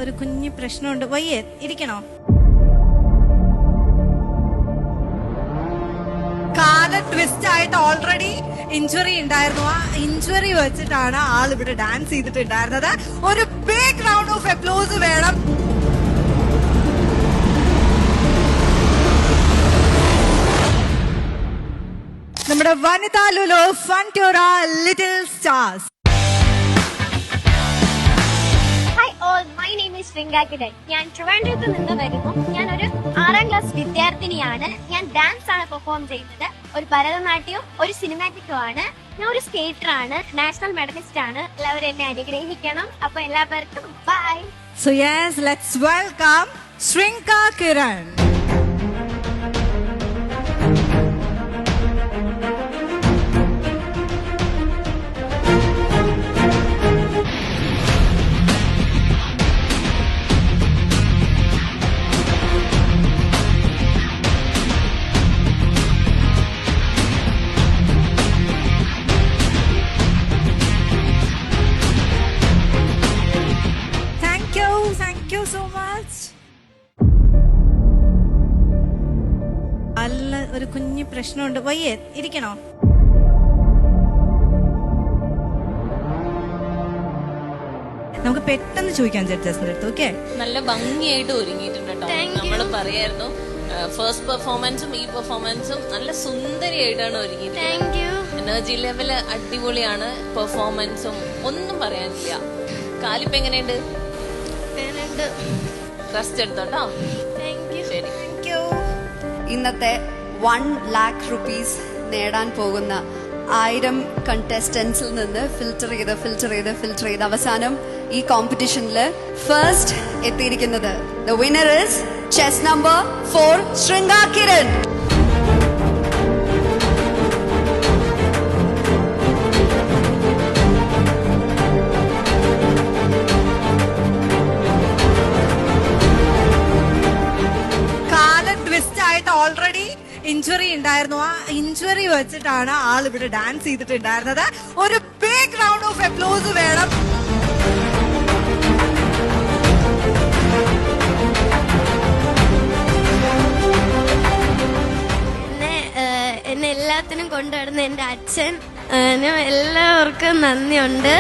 ഒരു കുഞ്ഞു പ്രശ്നമുണ്ട്. വയ്യേ, ഇരിക്കണോ? കാല ട്വിസ്റ്റ് ആയിട്ട് ഓൾറെഡി ഇഞ്ചുറി ഉണ്ടായിരുന്നു. ആ ഇഞ്ചുറി വെച്ചിട്ടാണ് ആൾ ഇവിടെ ഡാൻസ് ചെയ്തിട്ടുണ്ടായിരുന്നത്. ഒരു ബിഗ് റൗണ്ട് ഓഫ് അപ്ലോസ് വേണം. നമ്മുടെ Vanitha Lulu Funtura little stars. My name is Shringa Kiran. ഞാൻ ട്രിവാൻഡ്രത്ത് നിന്ന് വരുന്നു. ഞാൻ ഒരു 6ാം ക്ലാസ് വിദ്യാർത്ഥിനിയാണ്. ഞാൻ ഡാൻസ് ആണ് പെർഫോം ചെയ്യുന്നത്. ഒരു ഭരതനാട്യവും ഒരു സിനിമാറ്റിക്കും ആണ്. ഞാൻ ഒരു സ്കേറ്റർ ആണ്, നാഷണൽ മെഡലിസ്റ്റ് ആണ്. എല്ലാവരും എന്നെ അനുഗ്രഹിക്കണം. അപ്പൊ എല്ലാവർക്കും by. So yes, let's welcome Shringa Kiran. Thank you so much. അല്ല, ഒരു കുഞ്ഞു പ്രശ്നമുണ്ട്. വയ്യേ, ഇരിക്കണോ? നമുക്ക് പെട്ടെന്ന് ചോദിക്കാൻ ജഡ്ജസിന്റെ അടുത്ത്. ഓക്കെ, നല്ല ഭംഗിയായിട്ട് ഒരുങ്ങിയിട്ടുണ്ട് കേട്ടോ. നമ്മൾ പറയായിരുന്നു ഫസ്റ്റ് പെർഫോമൻസും ഈ പെർഫോമൻസും നല്ല സുന്ദരിയായിട്ടാണ് ഒരുങ്ങിയിട്ടുള്ളത്. എനർജി ലെവല് അടിപൊളിയാണ്. പെർഫോമൻസും ഒന്നും പറയാനില്ല. കാലിപ്പ് എങ്ങനെയുണ്ട്? റെസ്റ്റ് എടുത്തോട്ടോ. ശരി. ഇന്നത്തെ 1 lakh rupees നേടാൻ പോകുന്ന 1000 കണ്ടസ്റ്റൻസിൽ നിന്ന് ഫിൽറ്റർ ചെയ്ത് അവസാനം ഈ കോമ്പറ്റീഷനിൽ ഫസ്റ്റ് എത്തിയിരിക്കുന്നത് the winner is chess number 4 Shringa Kiran. Already injury ഉണ്ടായിരുന്നു. ആ ഇഞ്ചുറി വെച്ചിട്ടാണ് ആൾ ഇവിടെ ഡാൻസ് ചെയ്തിട്ടുണ്ടായിരുന്നത്. ഒരു ബിഗ് റൗണ്ട് ഓഫ് അപ്ലോസ് വേണം. എന്നെ എല്ലാത്തിനും കൊണ്ടുവരുന്ന എൻ്റെ അച്ഛൻ, എല്ലാവർക്കും നന്ദിയുണ്ട്.